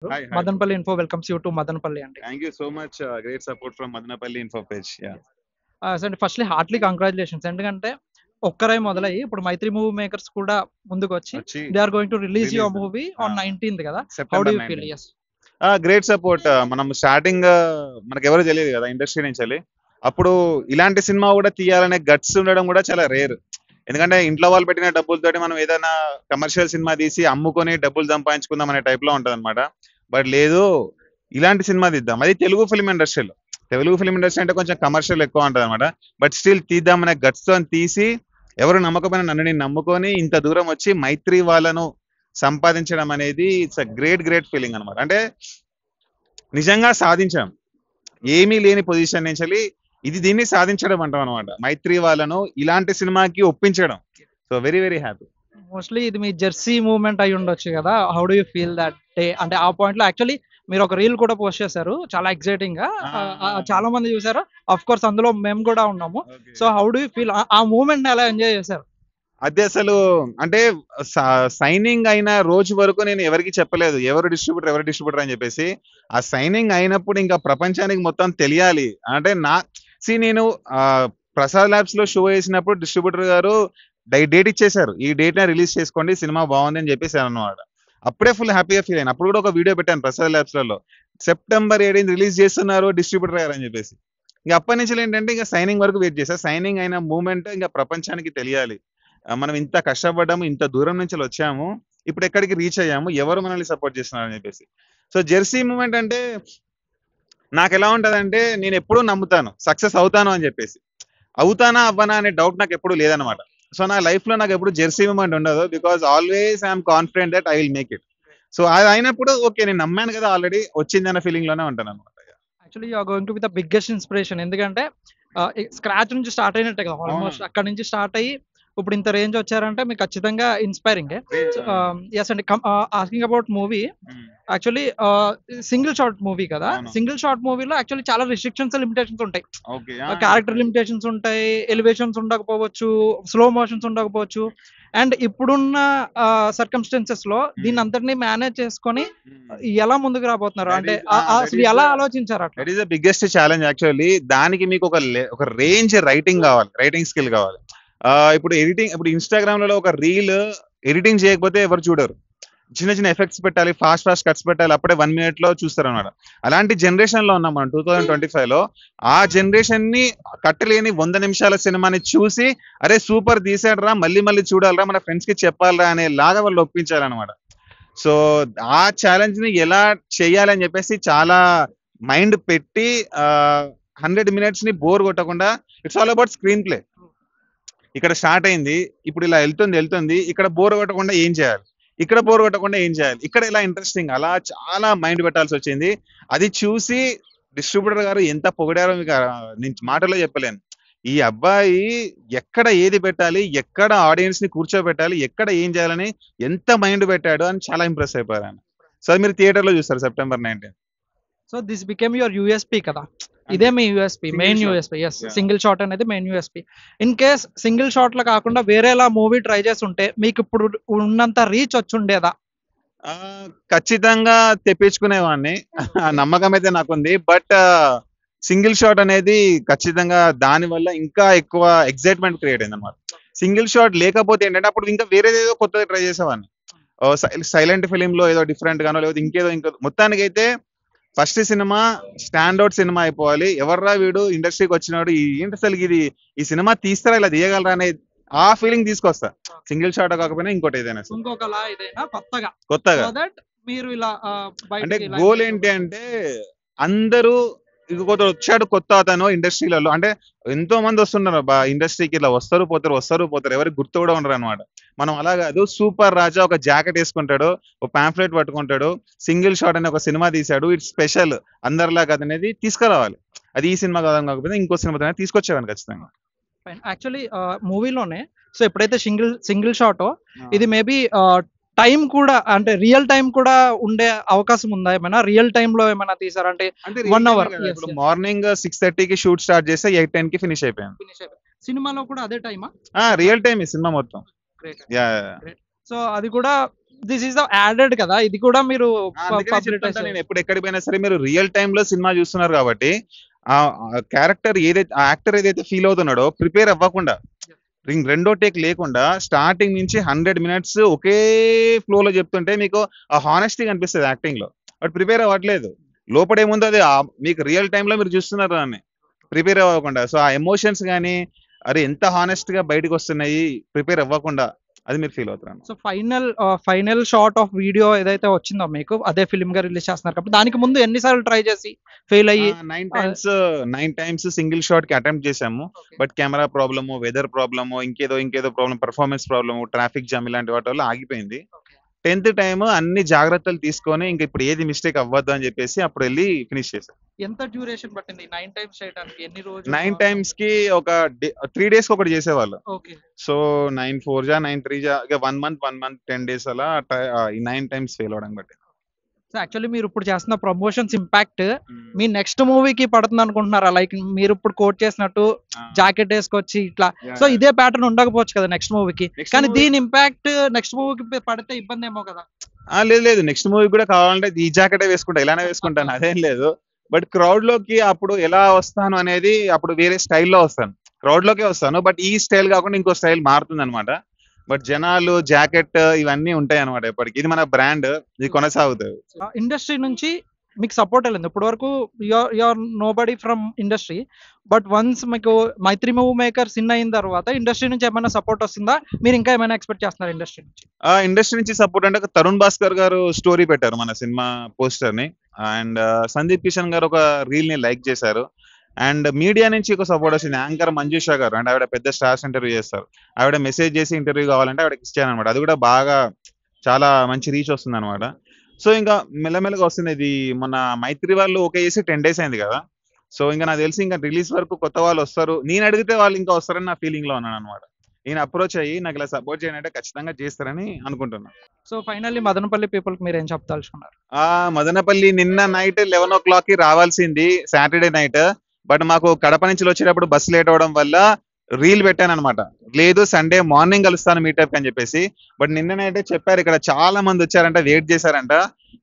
Hi, hi, bro. Madanpalli Info welcomes you to Madanpalli అండి. Thank you so much. Great support from Madanapalli Info page. Yeah. So అండి firstly Hartley congratulations. ఎందుకంటే ఒక్కరే మొదలయ్యి ఇప్పుడు 'మైత్రి movie makers' కూడా ముందుకొచ్చి వచ్చి they are going to release release your movie on uh, 19th కదా! How do September you feel? 19. Yes. Great support. మనం స్టార్టింగ్ మనకెవరు తెలియదు కదా ఇండస్ట్రీ నుంచి. అప్పుడు ఇలాంటి సినిమా కూడా తీయాలనే గట్స్ ఉండడం కూడా చాలా రేర్. ఎందుకంటే ఇంట్లో వాళ్ళు పెట్టిన డబ్బులతోటి మనం ఏదైనా కమర్షియల్ సినిమా తీసి అమ్ముకొని డబ్బులు సంపాదించుకుందాం అనే టైప్ లో ఉంటది అనమాట. బట్ లేదు, ఇలాంటి సినిమా తీద్దాం, అది తెలుగు ఫిల్మ్ ఇండస్ట్రీలో. తెలుగు ఫిల్మ్ ఇండస్ట్రీ అంటే కొంచెం కమర్షియల్ ఎక్కువ ఉంటది అనమాట. బట్ స్టిల్ తీద్దామనే గట్స్ తో తీసి ఎవరు నమ్మకపోయినా నన్ను నేను నమ్ముకొని ఇంత దూరం వచ్చి మైత్రి వాళ్ళను సంపాదించడం అనేది it's a great great feeling అనమాట. అంటే నిజంగా సాధించాం, ఏమీ లేని పొజిషన్ నుంచి దీన్ని సాధించడం అంటాం అనమాట. మైత్రి వాళ్ళను ఇలాంటి సినిమాకి ఒప్పించడం. So very very happy. Mostly ఇది మీ జెర్సీ మూవ్‌మెంట్ అయ్యుండొచ్చు గదా! How do you feel that day? అంటే ఆ పాయింట్‌లో యాక్చువల్లీ మీరొక రీల్ కూడా పోస్ట్ చేశారు. చాలా ఎక్సైటింగ్‌గా. చాలా మంది చూసారు. ఆఫ్‌కోర్స్ అందులో మేము కూడా ఉన్నాము. So how do you feel? ఆ మూవ్‌మెంట్‌ని ఎలా ఎంజాయ్ చేశారు? అది అసలు అంటే సైనింగ్ అయిన రోజు వరకు నేను ఎవరికి చెప్పలేదు ఎవరు డిస్ట్రిబ్యూటర్ అని చెప్పేసి. ఆ సైనింగ్ అయినప్పుడు ఇంకా ప్రపంచానికి మొత్తం తెలియాలి అంటే నేను ఆ, ప్రసాద్ ల్యాబ్స్ లో షో వేసినప్పుడు డిస్ట్రిబ్యూటర్ గారు డేట్ ఇచ్చేశారు, ఈ డేట్ ని రిలీజ్ చేసుకోండి, సినిమా బాగుంది అని చెప్పేసి అన్నమాట. అప్పుడే ఫుల్ హ్యాపీగా ఫీల్ అయ్యాను. అప్పుడు కూడా ఒక వీడియో పెట్టాను ప్రసాద్ ల్యాబ్స్ లలో, సెప్టెంబర్ 7 రిలీజ్ చేస్తున్నారు డిస్ట్రిబ్యూటర్ గారు అని చెప్పేసి. ఇంకా అప్పటి నుంచి ఏంటంటే ఇంకా సైనింగ్ వరకు వెయిట్ చేశా. సైనింగ్ అయిన మూమెంట్ ఇంకా ప్రపంచానికి తెలియాలి. మనం ఇంత కష్టపడ్డాము, ఇంత దూరం నుంచి వచ్చాము, ఇప్పుడు ఎక్కడికి రీచ్ అయ్యాము, ఎవరు మనల్ని సపోర్ట్ చేస్తున్నారు అని చెప్పేసి. సో జెర్సీ మూమెంట్ అంటే నాకు ఎలా ఉంటదంటే, నేను ఎప్పుడూ నమ్ముతాను సక్సెస్ అవుతాను అని చెప్పేసి. అవుతానా అవ్వనా అనే డౌట్ నాకు ఎప్పుడు లేదనమాట. సో నా లైఫ్ లో నాకు ఎప్పుడు జెర్సీ మూమెంట్ ఉండదు, because always I'm confident that I will make it. So అది అయినప్పుడు ఓకే, నేను నమ్మాను కదా ఆల్రెడీ, వచ్చింది అన్న ఫీలింగ్ లోనే ఉంటాను అనమాట. Actually you are going to be the biggest inspiration. ఎందుకంటే స్క్రాచ్ నుంచి స్టార్ట్ అయినట్టే కదా! అవును. ఆల్మోస్ట్ అక్కడి నుంచి స్టార్ట్ అయ్యి ఇప్పుడు ఇంత రేంజ్ వచ్చారంటే మీకు ఖచ్చితంగా ఇన్స్పైరింగే. యెస్ అండి. Asking about movie. Actually single shot movie కదా! అవును. సింగిల్ షాట్ మూవీలో యాక్చువల్లీ చాలా రిస్ట్రిక్షన్స్, లిమిటేషన్స్ ఉంటాయి. ఓకే. క్యారెక్టర్ లిమిటేషన్స్ ఉంటాయి, ఎలివేషన్స్ ఉండకపోవచ్చు, స్లో మోషన్స్ ఉండకపోవచ్చు. అండ్ ఇప్పుడున్న సర్కమ్స్టెన్సెస్ లో దీన్ని అంతటిని మేనేజ్ చేసుకొని ఎలా ముందుకు రాబోతున్నారు? అంటే అసలు ఎలా ఆలోచించారు అట్లా? That is the biggest challenge actually. దానికి మీకు ఒక రేంజ్ రైటింగ్ కావాలి, రైటింగ్ స్కిల్ కావాలి. ఇప్పుడు ఎడిటింగ్, ఇప్పుడు ఇన్స్టాగ్రామ్ లలో ఒక రీల్ ఎడిటింగ్ చేయకపోతే ఎవరు చూడరు. చిన్న చిన్న ఎఫెక్ట్స్ పెట్టాలి, ఫాస్ట్ ఫాస్ట్ కట్స్ పెట్టాలి, అప్పుడే 1 minute లో చూస్తారు అనమాట. అలాంటి జనరేషన్ లో ఉన్నాం మనం 2025 లో. ఆ జనరేషన్ ని కట్టలేని 100 నిమిషాల సినిమాని చూసి అరే సూపర్ తీసాడరా, మళ్ళీ మళ్ళీ చూడాలరా, మన ఫ్రెండ్స్ కి చెప్పాలరా అనే లాగా వాళ్ళు ఒప్పించారనమాట. సో ఆ ఛాలెంజ్ ని ఎలా చేయాలని చెప్పేసి చాలా మైండ్ పెట్టి 100 minutes ని బోర్ కొట్టకుండా, it's all about screen play. ఇక్కడ స్టార్ట్ అయింది, ఇప్పుడు ఇలా వెళ్తుంది, ఇక్కడ బోర్ కొట్టకుండా ఏం చేయాలి, ఇక్కడ బోర్ కొట్టకుండా ఏం చేయాలి, ఇక్కడ ఇలా ఇంట్రెస్టింగ్, అలా చాలా మైండ్ పెట్టాల్సి వచ్చింది. అది చూసి డిస్ట్రిబ్యూటర్ గారు ఎంత పొగిడారో మీకు నేను మాటలో చెప్పలేను. ఈ అబ్బాయి ఎక్కడ ఏది పెట్టాలి, ఎక్కడ ఆడియన్స్ ని కూర్చోబెట్టాలి, ఎక్కడ ఏం చేయాలని ఎంత మైండ్ పెట్టాడు అని చాలా ఇంప్రెస్ అయిపోయారు ఆయన. సో అది మీరు థియేటర్ లో చూస్తారు September 19. So this became your USP కదా! ఇదే మీ USP, main USP. Yes. Single shot అనేది main USP. In case single షాట్‌లో కాకుండా వేరేలా మూవీ ట్రై చేసుంటే మీకు ఇప్పుడు ఉన్నంత రీచ్ వచ్చుండేదా? ఖచ్చితంగా తెప్పించుకునేవాడిని. ఆ నమ్మకం అయితే నాకుంది. బట్ సింగిల్ షాట్ అనేది ఖచ్చితంగా దాని వల్ల ఇంకా ఎక్కువ ఎక్సైట్మెంట్ క్రియేట్ అయింది అనమాట. సింగిల్ షాట్ లేకపోతే ఏంటంటే అప్పుడు ఇంకా వేరేదేదో కొత్తగా ట్రై చేసేవాడిని. సైలెంట్ ఫిలిం లో ఏదో డిఫరెంట్ గానో, లేకపోతే ఇంకో మొత్తానికైతే first cinema stand out cinema అయిపోవాలి. ఎవర్రా వీడు ఇండస్ట్రీకి వచ్చినాడు, ఏంటి అసలు ఇది, ఈ సినిమా తీస్తారా, ఇలా తీయగలరా అనే ఆ ఫీలింగ్ తీసుకొస్తా. సింగిల్ షాట్ కాకపోయినా ఇంకోటి ఏదైనా సరే ఇంకొకలా ఏదైనా కొత్తగా. కొత్తగా. సో దట్ మీరు ఇలా అంటే బయటికి ఇలా గోల్ ఏంటి అంటే అందరూ ఇంకొకటి వచ్చాడు కొత్త అతను ఇండస్ట్రీలలో, అంటే ఎంతో మంది వస్తున్నారు ఇండస్ట్రీకి, ఇలా వస్తారు పోతారు, ఎవరికి గుర్తు కూడా ఉండరు అనమాట. మనం అలా కాదు, సూపర్ రాజా ఒక జాకెట్ వేసుకుంటాడు, ఒక పాంఫ్లెట్ పట్టుకుంటాడు, సింగిల్ షాట్ అనే ఒక సినిమా తీశాడు, ఇట్స్ స్పెషల్, అందరిలా కాదు అనేది తీసుకురావాలి. అది ఈ సినిమా కాకపోతే ఇంకో సినిమా తీసుకొచ్చేవాడిని ఖచ్చితంగా. యాక్చువల్లీ మూవీలోనే సో ఎప్పుడైతే సింగిల్ షాటో ఇది మేబీ టైం కూడా అంటే రియల్ టైం కూడా ఉండే అవకాశం ఉందా? ఏమైనా రియల్ టైమ్ లో ఏమైనా తీసారా? అంటే అంటే 1 అవర్. ఇప్పుడు మార్నింగ్ 6:30కి షూట్ స్టార్ట్ చేస్తే 8:10కి ఫినిష్ అయిపోయాను. సినిమాలో కూడా అదే టైమా? రియల్ టైమ్ ఈ సినిమా మొత్తం. గ్రేట్. యా. గ్రేట్. సో అది కూడా దిస్ ఈస్ ద యాడెడ్ కదా, ఇది కూడా మీరు అందుకనే పబ్లిటైజ్ చెప్తుంటా నేను, ఎప్పుడు ఎక్కడికి పోయినా సరే మీరు రియల్ టైమ్ లో సినిమా చూస్తున్నారు కాబట్టి ఆ క్యారెక్టర్ ఏదైతే, ఆ యాక్టర్ ఏదైతే ఫీల్ అవుతున్నాడో ప్రిపేర్ అవ్వకుండా, రెండో టేక్ లేకుండా స్టార్టింగ్ నుంచి 100 minutes ఒకే ఫ్లో లో చెప్తుంటే మీకు ఆ హానెస్టీ కనిపిస్తుంది యాక్టింగ్ లో. బట్ ప్రిపేర్ అవ్వట్లేదు, లోపల ఏముందో అది మీకు రియల్ టైమ్ లో మీరు చూస్తున్నారు దాన్ని ప్రిపేర్ అవ్వకుండా. సో ఆ ఎమోషన్స్ కానీ అరే ఎంత హానెస్ట్ గా బయటకు వస్తున్నాయి ప్రిపేర్ అవ్వకుండా, అది మీరు ఫీల్ అవుతారు. So final short of video ఏదైతే వచ్చిందో మీకు, అదే ఫిల్మ్ గా రిలీజ్ చేస్తున్నారు కాబట్టి దానికి ముందు ఎన్నిసార్లు ట్రై చేసి ఫెయిల్ అయ్యి? 9 times సింగిల్ షాట్ కి అటెంప్ట్ చేసాము. But camera problem, weather problem, ఇంకేదో problem, performance problem, traffic jam ఇలాంటి వాటి వల్ల ఆగిపోయింది. 10th టైం అన్ని జాగ్రత్తలు తీసుకొని ఇంకా ఇప్పుడు ఏది మిస్టేక్ అవ్వద్దు అని చెప్పేసి అప్పుడు వెళ్ళి ఫినిష్ చేశాం. ఎంత డ్యూరేషన్ పట్టింది 9 times చేయడానికి? ఎన్ని రోజులు? 9 times కి ఒక 3 days కి ఒకటి చేసేవాళ్ళు. ఓకే. సో 9 4 జా 9 3 జా ఇక 1 month 10 days అలా ఈ 9 times ఫెయిల్ అవడం బట్టి. సో యాక్చువల్లీ మీరు ఇప్పుడు చేస్తున్న ప్రమోషన్స్ ఇంపాక్ట్ మీ నెక్స్ట్ మూవీకి పడుతుంది అనుకుంటున్నారా? లైక్ మీరు ఇప్పుడు కోట్ చేసినట్టు జాకెట్ వేసుకొచ్చి ఇట్లా, సో ఇదే ప్యాటర్న్ ఉండకపోవచ్చు కదా నెక్స్ట్ మూవీకి, కానీ దీని ఇంపాక్ట్ నెక్స్ట్ మూవీకి పడితే ఇబ్బంది ఏమో కదా? లేదు, నెక్స్ట్ మూవీ కూడా కావాలంటే ఈ జాకెటే వేసుకుంటా, ఇలానే వేసుకుంటాను, అదేం లేదు. బట్ క్రౌడ్ లోకి అప్పుడు ఎలా వస్తాను అనేది అప్పుడు వేరే స్టైల్లో వస్తాను, క్రౌడ్ లోకే వస్తాను. బట్ ఈ స్టైల్ కాకుండా ఇంకో స్టైల్ మారుతుంది అనమాట. బట్ జనాలు జాకెట్ ఇవన్నీ ఉంటాయి అనమాట ఎప్పటికి, ఇది మన బ్రాండ్, ఇది కొనసాగుతుంది. ఇండస్ట్రీ నుంచి మీకు సపోర్ట్ వెళ్ళింది ఇప్పటి వరకు, you are nobody from industry, but once మీకు మైత్రి మూవీ మేకర్ సిన్ అయిన తర్వాత ఇండస్ట్రీ నుంచి ఏమైనా సపోర్ట్ వస్తుందా? మీరు ఇంకా ఏమైనా ఎక్స్పెక్ట్ చేస్తున్నారు ఇండస్ట్రీ నుంచి? ఇండస్ట్రీ నుంచి సపోర్ట్ అంటే తరుణ్ భాస్కర్ గారు స్టోరీ పెట్టారు మన సినిమా పోస్టర్ ని, అండ్ సందీప్ కిషన్ గారు ఒక రీల్ ని లైక్ చేశారు, అండ్ మీడియా నుంచి ఒక సపోర్ట్ వచ్చింది. యాంకర్ మంజుషా గారు, అంటే ఆవిడ పెద్ద స్టార్స్ ఇంటర్వ్యూ చేస్తారు, ఆవిడ మెసేజ్ చేసి ఇంటర్వ్యూ కావాలంటే ఆవిడకి ఇచ్చాను అనమాట. అది కూడా బాగా చాలా మంచి రీచ్ వస్తుంది అనమాట. సో ఇంకా మెల్లమెల్లగా వస్తుంది. ఇది మన మైత్రి వాళ్ళు ఓకే చేసి 10 days అయింది కదా. సో ఇంకా నాకు తెలిసి ఇంకా రిలీజ్ వరకు కొత్త వాళ్ళు వస్తారు, నేను అడిగితే వాళ్ళు ఇంకా వస్తారని నా ఫీలింగ్ లో ఉన్నాను అనమాట. నేను అప్రోచ్ అయ్యి నాకు ఇలా సపోర్ట్ చేయాలంటే ఖచ్చితంగా చేస్తారని అనుకుంటున్నాను. సో ఫైనల్లీ మదనపల్లి పీపుల్ కి మీరు ఏం చెప్తాల్చుకున్నారు? మదనపల్లి నిన్న నైట్ 11 o'clock కి రావాల్సింది, సాటర్డే నైట్. బట్ మాకు కడప నుంచి వచ్చేటప్పుడు బస్సు లేట్ అవడం వల్ల రీల్ పెట్టాను అనమాట, లేదు సండే మార్నింగ్ కలుస్తాను మీటప్ అని చెప్పేసి. బట్ నిన్ననైతే చెప్పారు ఇక్కడ చాలా మంది వచ్చారంట, వెయిట్ చేశారంట.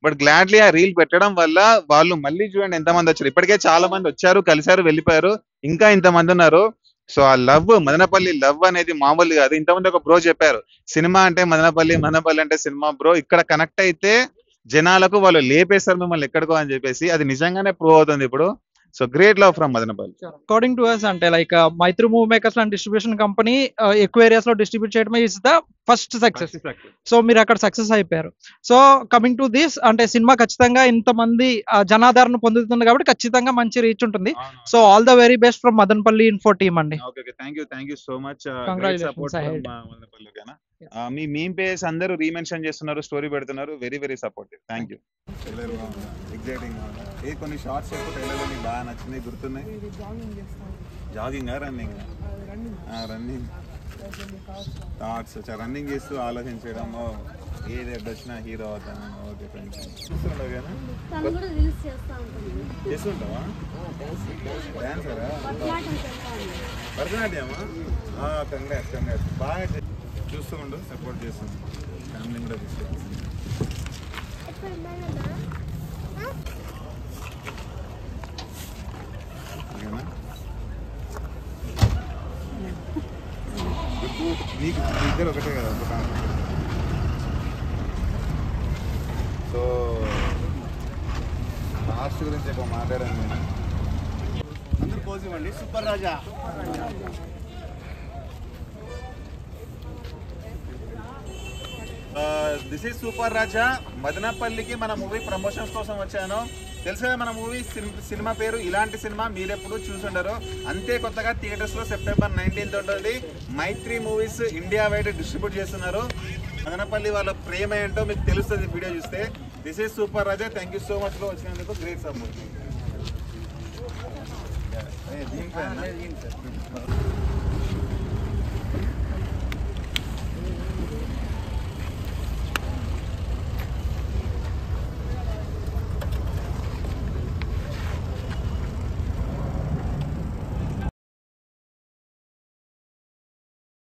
బట్ గ్లాడ్లీ ఆ రీల్ పెట్టడం వల్ల వాళ్ళు మళ్ళీ చూడండి ఎంతమంది వచ్చారు, ఇప్పటికే చాలా మంది వచ్చారు, కలిశారు, వెళ్ళిపోయారు, ఇంకా ఇంతమంది ఉన్నారు. సో ఆ లవ్, మదనపల్లి లవ్ అనేది మామూలు కాదు. ఇంతమంది ఒక బ్రో చెప్పారు, సినిమా అంటే మదనపల్లి, మదనపల్లి అంటే సినిమా బ్రో, ఇక్కడ కనెక్ట్ అయితే జనాలకు వాళ్ళు లేపేస్తారు మిమ్మల్ని ఎక్కడికో అని చెప్పేసి, అది నిజంగానే ప్రూవ్ అవుతుంది ఇప్పుడు. So great love from Madanapalle. According to us అంటే లైక్ మైత్రి మూవీ మేకర్స్ లాంటి డిస్ట్రిబ్యూషన్ కంపెనీ ఎక్కువ ఏరియాస్ లో డిస్ట్రిబ్యూట్ చేయడం is the first success. So మీరు అక్కడ సక్సెస్ అయిపోయారు. సో కమింగ్ టు దిస్ అంటే సినిమా ఖచ్చితంగా ఇంతమంది జనాదరణ పొందుతుంది కాబట్టి ఖచ్చితంగా మంచి రీచ్ ఉంటుంది. So all the very best from Madanapalle info team అండి. Thank you so much. Congratulations. మీ మీమ్ పేజ్ అందరూ రీమెన్షన్ చేస్తున్నారు, స్టోరీ పెడుతున్నారు, very very supportive. Thank you. Exciting కొన్ని షార్ట్స్ ట్రైలర్లో బాగా నచ్చినాయి, గుర్తున్నాయి. జాగింగ్ రన్నింగ్ థాట్స్, రన్నింగ్ చేస్తూ ఆలోచించడం, ఏది వచ్చినా హీరో అవుతాను. ఓకే ఫ్రెండ్స్, చూస్తుండవు కదా, చేస్తుంటావా? డాన్సరా? భరతనాట్యమా? కంగ్రాట్స్ బాగా చూస్తూ ఉండు, సపోర్ట్ చేస్తాను, ఫ్యామిలీ కూడా తీసుకెళ్తాను. ఓకేనా? నీకు ఇద్దరు ఒకటే కదా, ఒక సో లాస్ట్ గురించి ఎక్కువ మాట్లాడాను నేను. అందరూ పోజ్ ఇవ్వండి. Super Raja. This is super Raja. మదనపల్లికి మన మూవీ ప్రమోషన్స్ కోసం వచ్చాను. తెలుసు కదా మన మూవీ సినిమా పేరు ఇలాంటి సినిమా మీరెప్పుడు చూసుండరు. అంతే కొత్తగా థియేటర్స్ లో September 19th ఉంటుంది. మైత్రి మూవీస్ ఇండియా వైడ్ డిస్ట్రిబ్యూట్ చేస్తున్నారు. మదనపల్లి వాళ్ళ ప్రేమ ఏంటో మీకు తెలుస్తుంది వీడియో చూస్తే. This is super Raja. Thank you so much లో వచ్చినందుకు. Great support. దీనిపైన